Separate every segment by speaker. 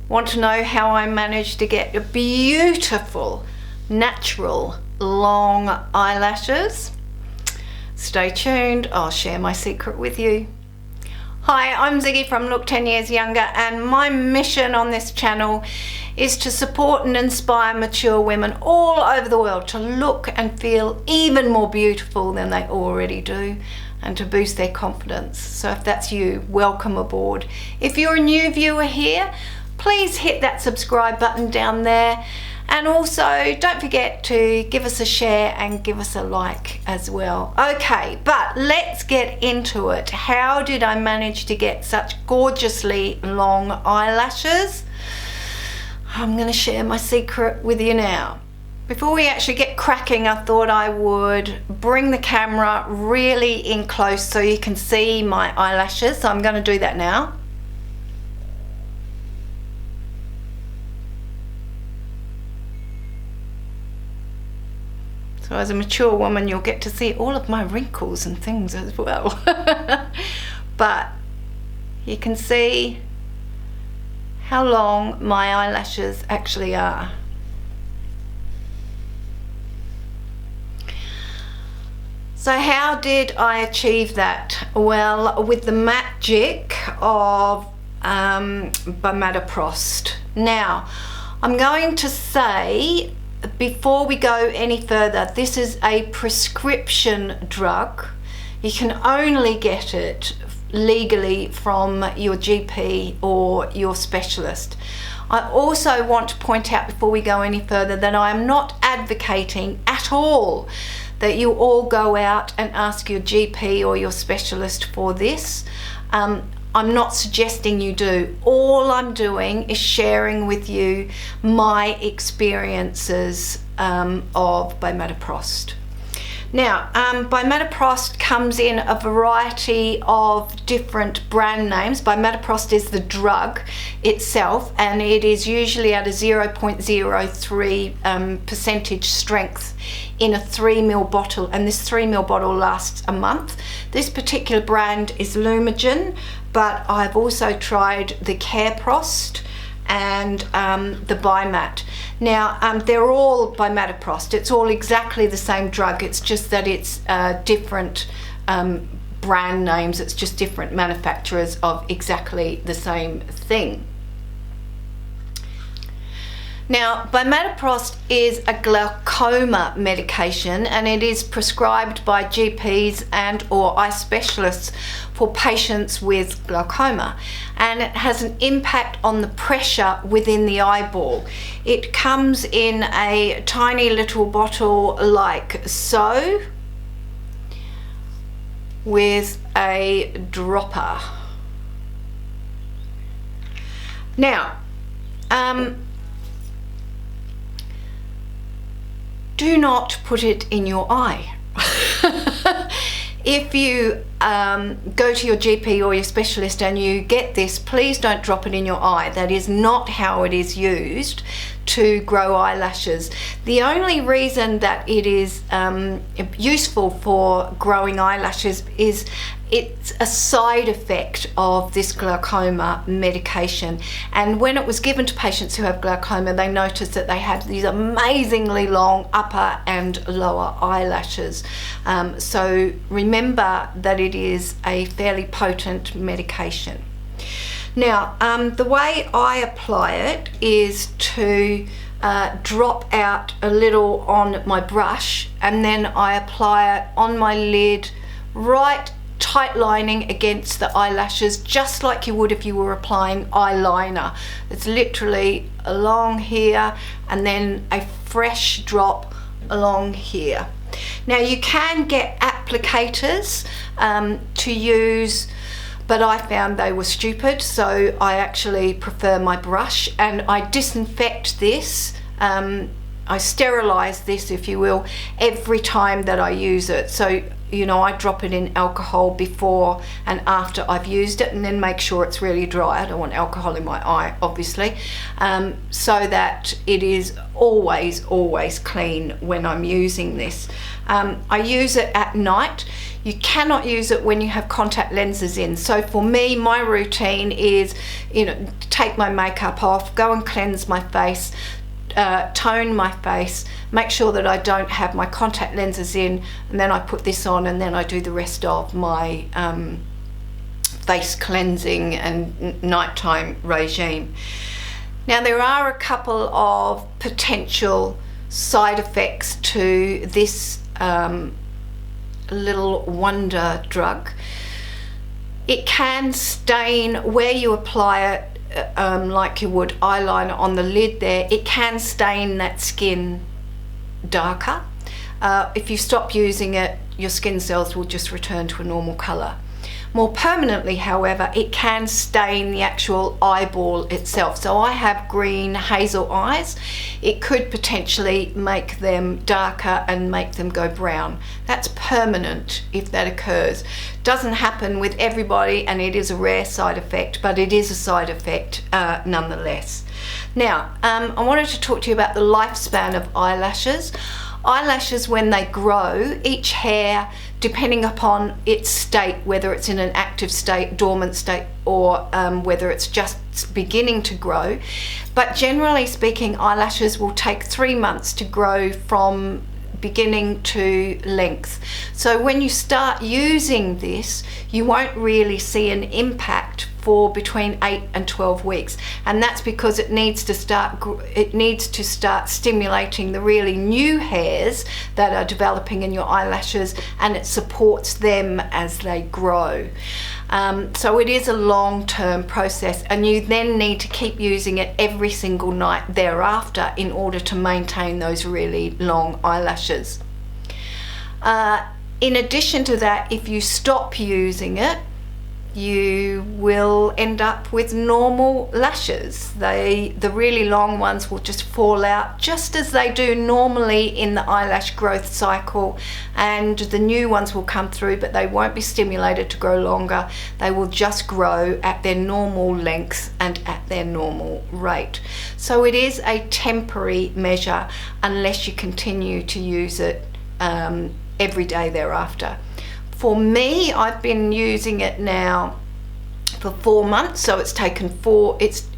Speaker 1: Want to know how I managed to get a beautiful, natural, long eyelashes? Stay tuned, I'll share my secret with you. Hi, I'm Ziggy from Look 10 Years Younger, and my mission on this channel is to support and inspire mature women all over the world to look and feel even more beautiful than they already do, and to boost their confidence. So if that's you, welcome aboard. If you're a new viewer here, please hit that subscribe button down there, and also don't forget to give us a share and give us a like as well. Okay, but let's get into it. How did I manage to get such gorgeously long eyelashes? I'm going to share my secret with you now. Before we actually get cracking, I thought I would bring the camera really in close so you can see my eyelashes. So I'm going to do that now. So as a mature woman, you'll get to see all of my wrinkles and things as well. But you can see how long my eyelashes actually are. So how did I achieve that? Well, with the magic of by Prost. Now, I'm going to say, before we go any further, this is a prescription drug. You can only get it legally from your GP or your specialist. I also want to point out before we go any further that I am not advocating at all that you all go out and ask your GP or your specialist for this. I'm not suggesting you do. All I'm doing is sharing with you my experiences of Prost. Now, Prost comes in a variety of different brand names. Prost is the drug itself, and it is usually at a 0.03 percentage strength in a 3 ml bottle, and this 3 ml bottle lasts a month. This particular brand is Lumigen, but I've also tried the Prost and the Bimat. Now, they're all Prost. It's all exactly the same drug. It's just that it's different brand names. It's just different manufacturers of exactly the same thing. Now, Prost is a glaucoma medication, and it is prescribed by GPs and or eye specialists for patients with glaucoma, and it has an impact on the pressure within the eyeball. It comes in a tiny little bottle like so, with a dropper. Now, do not put it in your eye. If you go to your GP or your specialist and you get this, please don't drop it in your eye. That is not how it is used to grow eyelashes. The only reason that it is useful for growing eyelashes is it's a side effect of this glaucoma medication. And when it was given to patients who have glaucoma, they noticed that they had these amazingly long upper and lower eyelashes. So remember that it is a fairly potent medication. Now, the way I apply it is to drop out a little on my brush, and then I apply it on my lid, right tight lining against the eyelashes, just like you would if you were applying eyeliner. It's literally along here, and then a fresh drop along here. Now, you can get applicators to use, but I found they were stupid, so I actually prefer my brush, and I disinfect this, I sterilize this, if you will, every time that I use it. So you know, I drop it in alcohol before and after I've used it, and then make sure it's really dry. I don't want alcohol in my eye, obviously, so that it is always clean when I'm using this. I use it at night. You cannot use it when you have contact lenses in. So for me, my routine is, you know, take my makeup off, go and cleanse my face, tone my face, make sure that I don't have my contact lenses in, and then I put this on, and then I do the rest of my face cleansing and nighttime regime. Now, there are a couple of potential side effects to this little wonder drug. It can stain where you apply it, like you would eyeliner on the lid there. It can stain that skin darker. If you stop using it, your skin cells will just return to a normal color. More permanently, however, it can stain the actual eyeball itself. So I have green hazel eyes. It could potentially make them darker and make them go brown. That's permanent if that occurs. Doesn't happen with everybody, and it is a rare side effect, but it is a side effect nonetheless. Now, I wanted to talk to you about the lifespan of eyelashes. Eyelashes, when they grow, each hair, depending upon its state, whether it's in an active state, dormant state, or whether it's just beginning to grow, but generally speaking, eyelashes will take 3 months to grow from beginning to length. So when you start using this, you won't really see an impact for between 8 and 12 weeks, and that's because it needs to start stimulating the really new hairs that are developing in your eyelashes, and it supports them as they grow. So it is a long-term process, and you then need to keep using it every single night thereafter in order to maintain those really long eyelashes. In addition to that, if you stop using it, you will end up with normal lashes. The really long ones will just fall out just as they do normally in the eyelash growth cycle, and the new ones will come through, but they won't be stimulated to grow longer. They will just grow at their normal length and at their normal rate. So it is a temporary measure unless you continue to use it every day thereafter. For me, I've been using it now for 4 months, so it's taken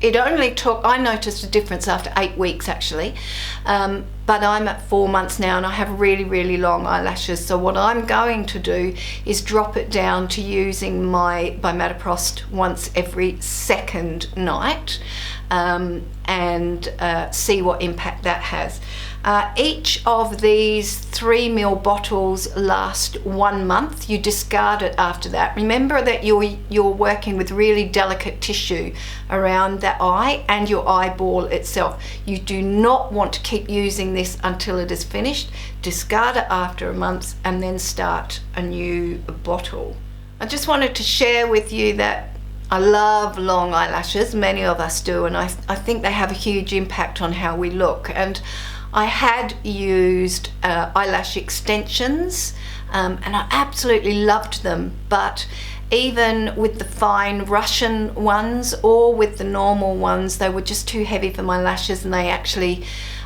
Speaker 1: it only took, I noticed a difference after 8 weeks actually, but I'm at 4 months now and I have really, really long eyelashes. So what I'm going to do is drop it down to using my Prost once every second night, and see what impact that has. Each of these 3 ml bottles last 1 month. You discard it after that. Remember that you're working with really delicate tissue around the eye and your eyeball itself. You do not want to keep using this until it is finished. Discard it after a month and then start a new bottle. I just wanted to share with you that I love long eyelashes. Many of us do, and I think they have a huge impact on how we look. And I had used eyelash extensions, and I absolutely loved them, but even with the fine Russian ones or with the normal ones, they were just too heavy for my lashes, and they actually,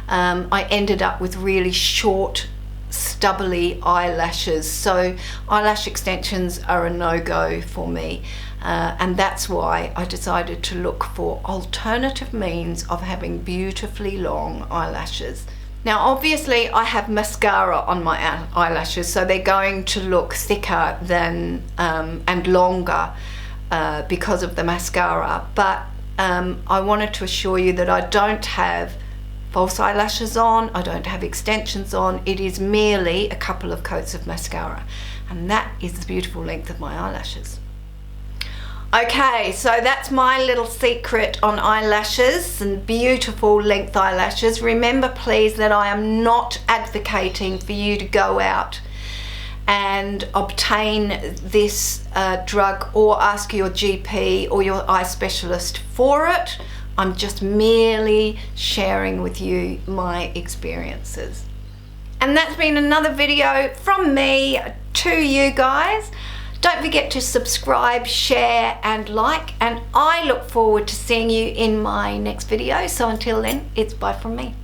Speaker 1: I ended up with really short, stubbly eyelashes. So eyelash extensions are a no-go for me, and that's why I decided to look for alternative means of having beautifully long eyelashes. Now obviously I have mascara on my eyelashes, so they're going to look thicker than and longer because of the mascara, but I wanted to assure you that I don't have false eyelashes on, I don't have extensions on. It is merely a couple of coats of mascara, and that is the beautiful length of my eyelashes. Okay, so that's my little secret on eyelashes and beautiful length eyelashes. Remember please that I am not advocating for you to go out and obtain this drug or ask your GP or your eye specialist for it. I'm just merely sharing with you my experiences. And that's been another video from me to you guys. Don't forget to subscribe, share and like, and I look forward to seeing you in my next video. So until then, it's bye from me.